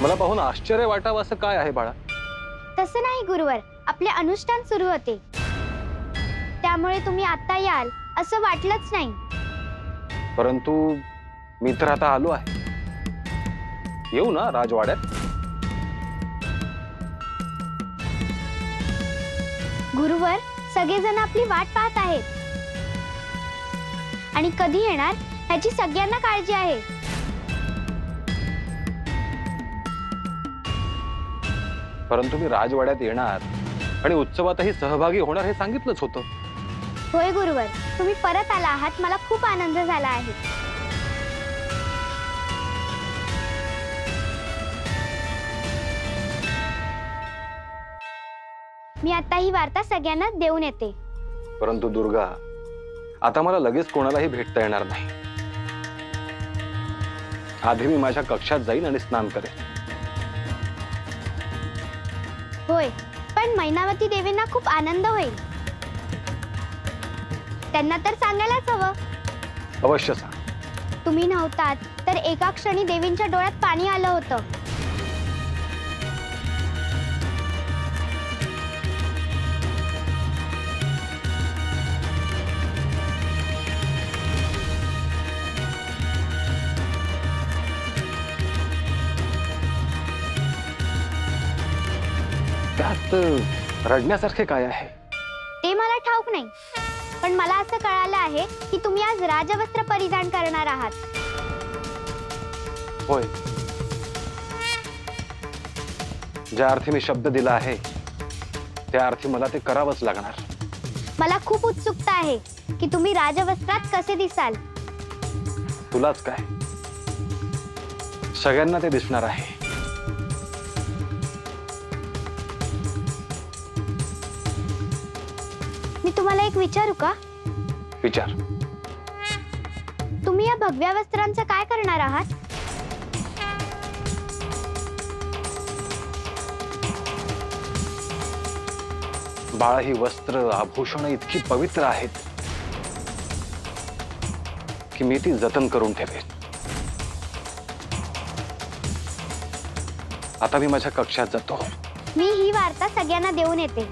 मला पाहून आश्चर्य वाटावं असं काय आहे बाळा? तसं नाही गुरुवर, आपले अनुष्ठान सुरू होते त्यामुळे तुम्ही आता याल असं वाटलंच नाही. परंतु मी तर आता आलो आहे. येऊ ना राजवाड्यात? गुरुवर, सगळेजण आपली वाट पाहत आहेत आणि कधी येणार ह्याची सगळ्यांना काळजी आहे. परंतु मी राजवाड्यात येणार आणि उत्सवातही सहभागी होणार हे सांगितलंच होतं. होय गुरुवर, तुम्ही परत आला आहात, मला खूप आनंद झाला आहे. मी आता ही वार्ता सगळ्यांना देऊन येते. परंतु दुर्गा, आता मला लगेच कोणालाही भेटता येणार नाही. आधी मी माझ्या कक्षात जाईन आणि स्नान करेन. होय, पण मैनावती देवींना खूप आनंद होईल. त्यांना तर सांगायलाच हवं. अवश्य सांग. तुम्ही नव्हतात तर एका क्षणी देवींच्या डोळ्यात पाणी आलं होतं. त्यात रडण्यासारखे काय आहे? ते मला ठाऊक नाही, पण मला असं कळालं आहे की तुम्ही आज राजवस्त्र परिधान करणार आहात. होय, ज्या अर्थी मी शब्द दिला आहे त्या अर्थी मला ते करावंच लागणार. मला खूप उत्सुकता आहे की तुम्ही राजवस्त्रात कसे दिसाल. तुलाच काय, सगळ्यांना ते दिसणार आहे. मी तुम्हाला एक विचारू का? विचार. तुम्ही या भगव्या वस्त्रांचं काय करणार आहात? बाळा, ही वस्त्र आभूषण इतकी पवित्र आहेत की मी ती जतन करून ठेवेन. आता मी माझ्या कक्षात जातो. मी ही वार्ता सगळ्यांना देऊन येते.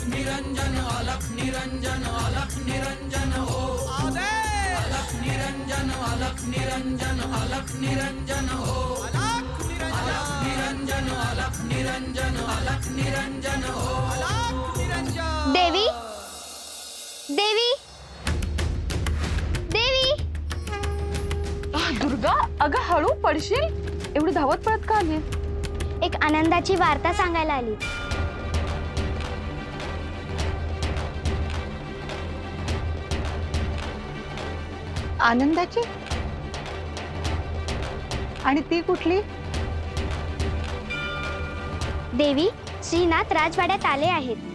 निरंजन अलख निरंजन अलख निरंजन हो अलख निरंजन अलख निरंजन अलख निरंजन हो अलख निरंजन अलख निरंजन अलख निरंजन हो देवी, देवी, देवी. दुर्गा, अगं हळू पडशील. एवढी धावत पळत का आली? एक आनंदाची वार्ता सांगायला आली. आनंदाची? आणि ती कुठली? देवी, श्रीनाथ राजवाड्यात आले आहेत.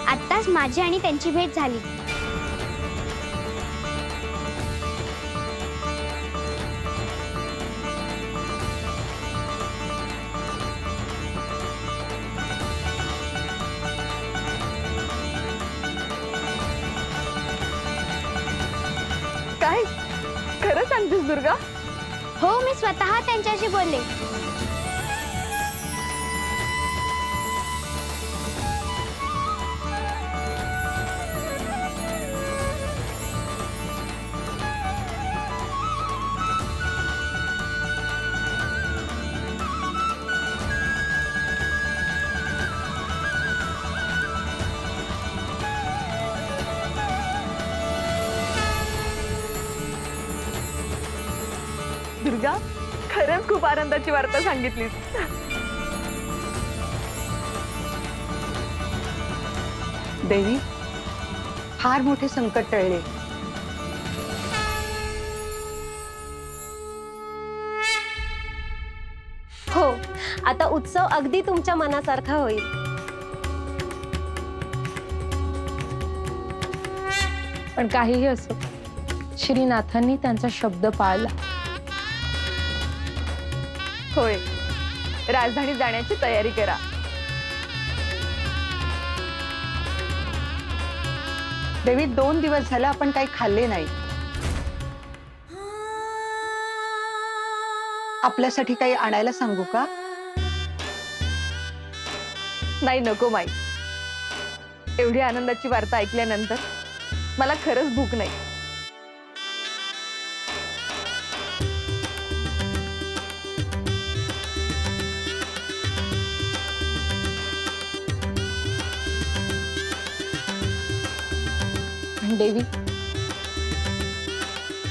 आत्ताच माझी आणि त्यांची भेट झाली. काय खरं सांगतेस दुर्गा? हो, मी स्वतः त्यांच्याशी बोलले. दुर्गा, खरंच खूप आनंदाची वार्ता सांगितलीस. देवी, फार मोठे संकट टळले. हो, आता उत्सव अगदी तुमच्या मनासारखा होईल. पण काहीही असो, श्रीनाथांनी त्यांचा शब्द पाळला. होय, राजधानीत जाण्याची तयारी करा. देवी, 2 दिवस झाला आपण काही खाल्ले नाही. आपल्यासाठी काही आणायला सांगू का? नाही, नको माई. एवढी आनंदाची वार्ता ऐकल्यानंतर मला खरंच भूक नाही. देवी,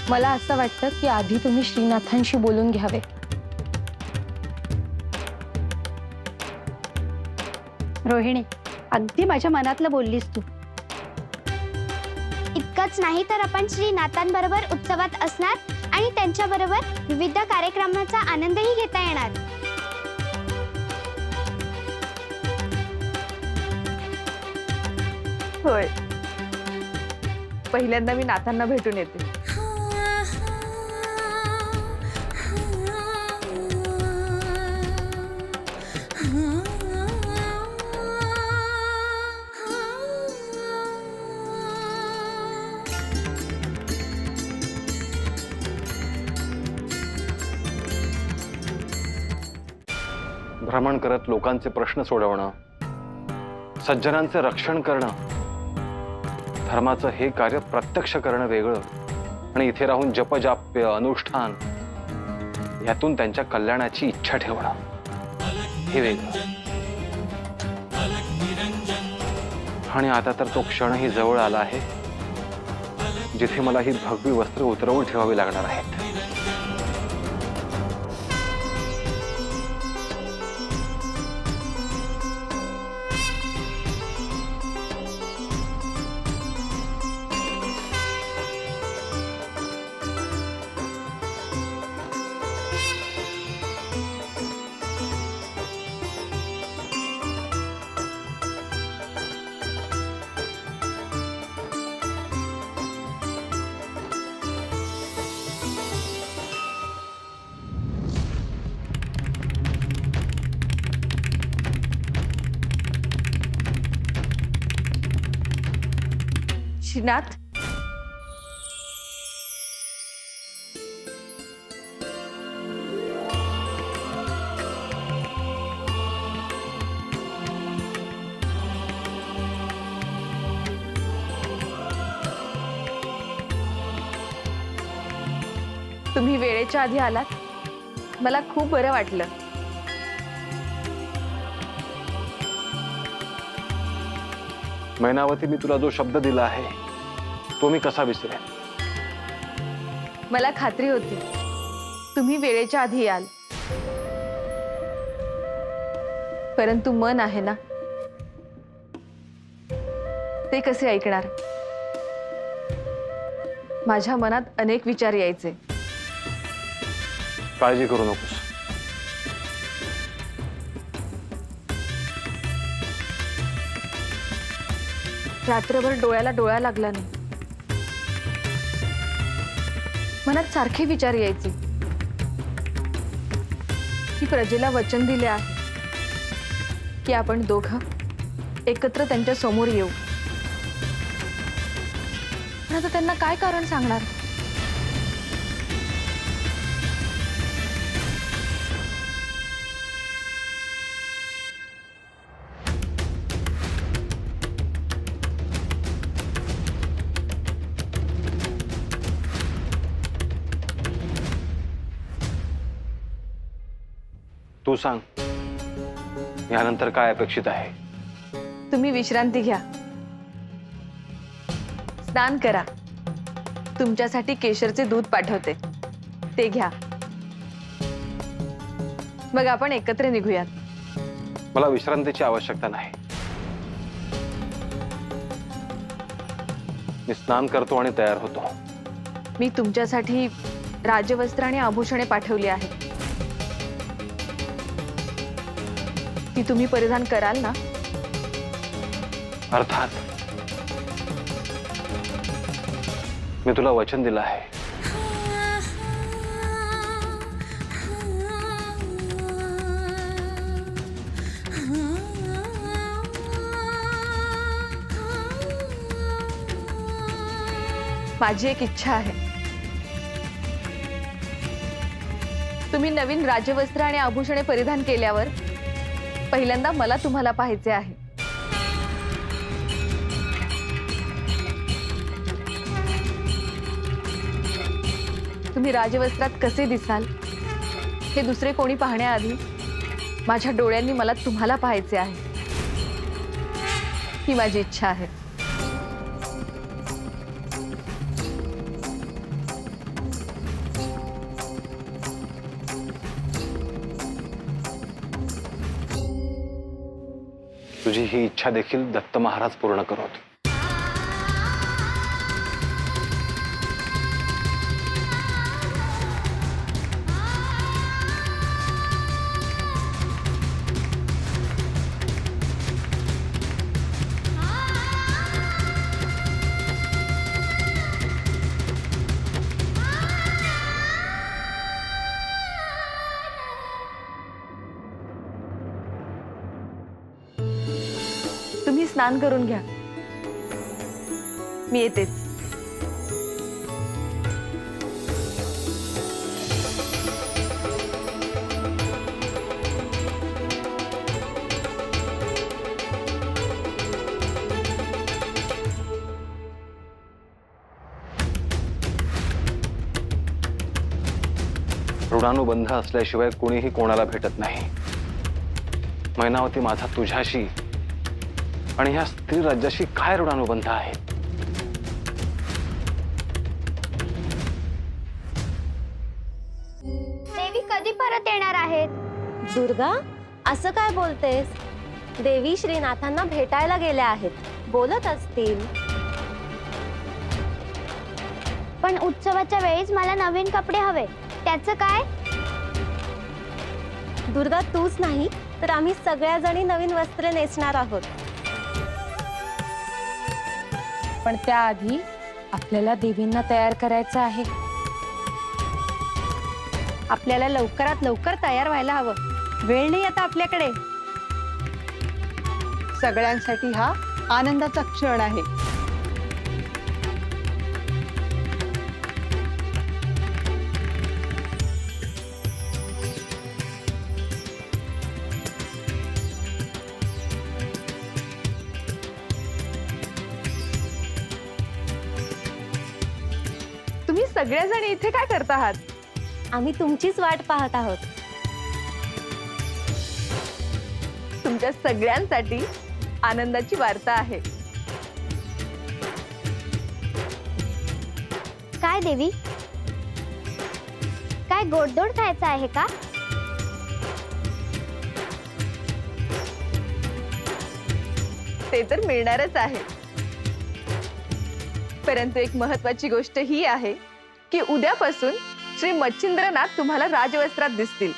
मला असं वाटतं की आधी तुम्ही श्रीनाथांशी बोलून घ्यावे. रोहिणी, अगदी माझ्या मनातलं बोललीस तू. इतकंच नाही तर आपण श्रीनाथांबरोबर उत्सवात असणार आणि त्यांच्याबरोबर विविध कार्यक्रमाचा आनंदही घेता येणार. होय, पहिल्यांदा मी नाथांना भेटून येते. भ्रमण करत लोकांचे प्रश्न सोडवणं, सज्जनांचे रक्षण करणं, धर्माचं हे कार्य प्रत्यक्ष करणं वेगळं आणि इथे राहून जपजाप्य अनुष्ठान यातून त्यांच्या कल्याणाची इच्छा ठेवणं हे वेगळं. आणि आता तर तो क्षणही जवळ आला आहे जिथे मला ही भगवी वस्त्र उतरवून ठेवावी लागणार आहेत. श्रीनाथ, तुम्ही वेळेच्या आधी आलात. मला खूप बरं वाटलं. मैनावती, मी तुला जो शब्द दिला आहे तो मी कसा विसरेन. मला खात्री होती तुम्ही वेळेच्या आधी याल, परंतु मन आहे ना, ते कसे ऐकणार. माझ्या मनात अनेक विचार यायचे. काळजी करू नकोस. रात्रभर डोळ्याला डोळा लागला नाही. मनात सारखे विचार यायचे की प्रजेला वचन दिले आहे की आपण दोघं एकत्र त्यांच्या समोर येऊ. पण आता त्यांना काय कारण सांगणार. तू सांग, यानंतर काय अपेक्षित आहे. तुम्ही विश्रांती घ्या, स्नान करा. तुमच्यासाठी केशरचे दूध पाठवते, ते घ्या. मग आपण एकत्र निघूयात. मला विश्रांतीची आवश्यकता नाही. मी स्नान करतो आणि तयार होतो. मी तुमच्यासाठी राजवस्त्र आणि आभूषणे पाठवली आहेत. ती तुम्ही परिधान कराल ना? अर्थात. मी तुला वचन दिलं आहे. माझी एक इच्छा आहे. तुम्ही नवीन राजवस्त्र आणि आभूषणे परिधान केल्यावर पहिल्यांदा मला तुम्हाला पाहायचे आहे. तुम्ही राजवस्त्रात कसे दिसाल हे दुसरे कोणी पाहण्याआधी माझ्या डोळ्यांनी मला तुम्हाला पाहायचे आहे. ही माझी इच्छा आहे. तुझी ही इच्छा देखील दत्त महाराज पूर्ण करोत. तुम्ही स्नान करून घ्या. मी येतेच. ऋणानुबंध असल्याशिवाय कोणीही कोणाला भेटत नाही. मैनावती, माझा तुझ्याशी आणि ह्या स्त्री राज्याशी काय ऋणानुबंध आहे? देवी कधी परत येणार आहेत? दुर्गा, असं काय बोलतेस? देवी श्रीनाथांना भेटायला गेल्या आहेत. बोलत असतील. पण उत्सवाच्या वेळेस मला नवीन कपडे हवे, त्याचं काय? दुर्गा, तूच नाही तर आम्ही सगळ्या जणी नवीन वस्त्रे नेसणार आहोत. पण त्याआधी आपल्याला देवींना तयार करायचं आहे. आपल्याला लवकरात लवकर तयार व्हायला हवं. वेळ नाही आता आपल्याकडे. सगळ्यांसाठी हा आनंदाचा क्षण आहे. तुम्ही सगळेजण इथे काय करत आहात? आम्ही तुमचीच वाट पाहत आहोत. तुमच्या सगळ्यांसाठी आनंदाची वार्ता आहे. काय देवी? काय गोडधोड खायचं आहे का? ते तर मिळणारच आहे. परंतु एक महत्वाची गोष्ट ही आहे की उद्यापासून श्री मच्छिंद्रनाथ तुम्हाला राजवस्त्रात दिसतील.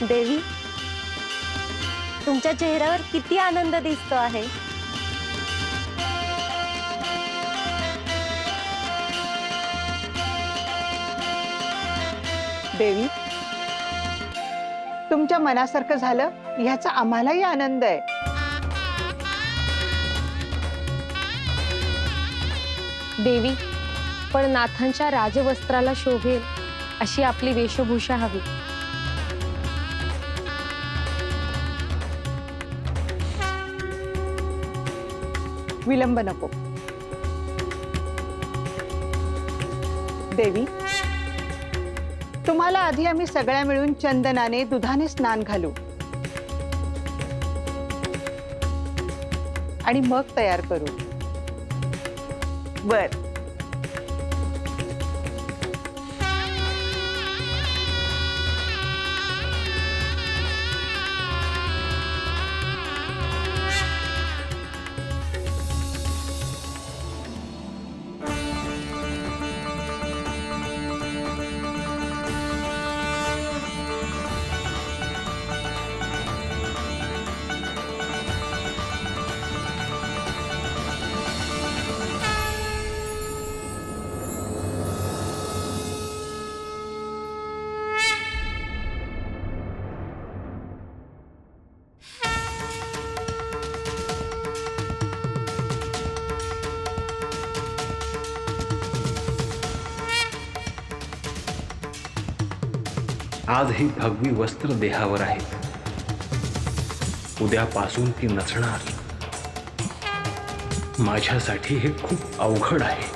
देवी, तुमच्या चेहऱ्यावर किती आनंद दिसतो आहे. देवी, तुमच्या मनासारखं झालं ह्याचा आम्हालाही आनंद आहे. देवी, पण नाथांच्या राजवस्त्राला शोभेल अशी आपली वेशभूषा हवी. विलंब नको. देवी, तुम्हाला आधी आम्ही सगळ्या मिळून चंदनाने दुधाने स्नान घालू आणि मग तयार करू. बर. आज ही भगवी वस्त्र देहावर आहेत, उद्यापासून ती नसणार. माझ्यासाठी हे खूप अवघड आहे.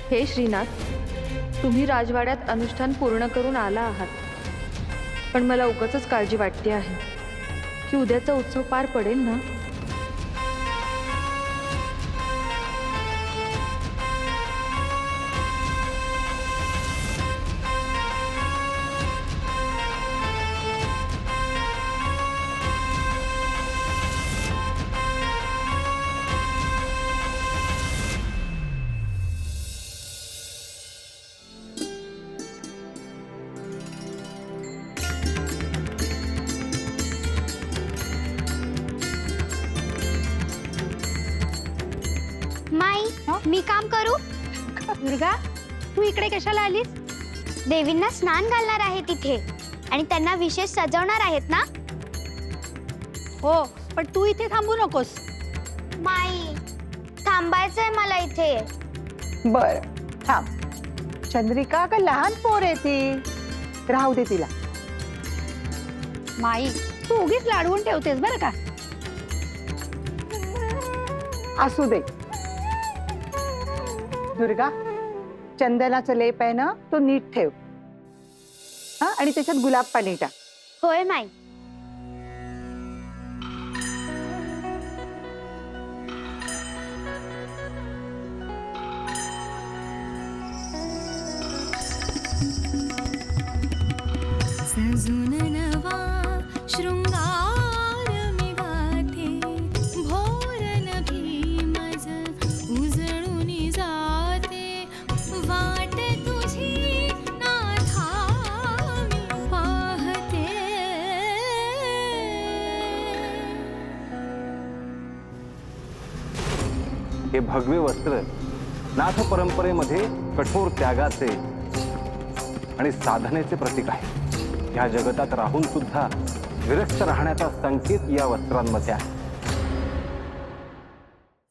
हे श्रीनाथ, तुम्ही राजवाड्यात अनुष्ठान पूर्ण करून आला आहात, पण मला उगाचच काळजी वाटते आहे की उद्याचा उत्सव पार पडेल ना. माई, मी काम करू? दुर्गा, तू इकडे कशाला आलीस? देवींना स्नान घालणार आहे तिथे आणि त्यांना विशेष सजवणार आहेत ना. हो, पण तू इथे थांबू नकोस. माई, थांबायचंय मला इथे. बर, थांब. चंद्रिका का लहान पोर आहे ती, राहू दे तिला. माई, तू उगीच लाडवून ठेवतेस बरं का. असू दे. दुर्गा, चंदनाचं लेप आहे ना, तो नीट ठेव. हा, आणि त्याच्यात गुलाब पाणी टाक. होय माई. सजून नवा शृंगार मी गाते, भोरन भीमज उजळून जाते, वाट तुझी नाथा मी पाहते. हे भगवे वस्त्र नाथ परंपरेमध्ये कठोर त्यागाचे आणि साधनेचे प्रतीक आहे. ह्या जगतात राहून सुद्धा विरक्त राहण्याचा संकेत या वस्त्रांमध्ये आहे.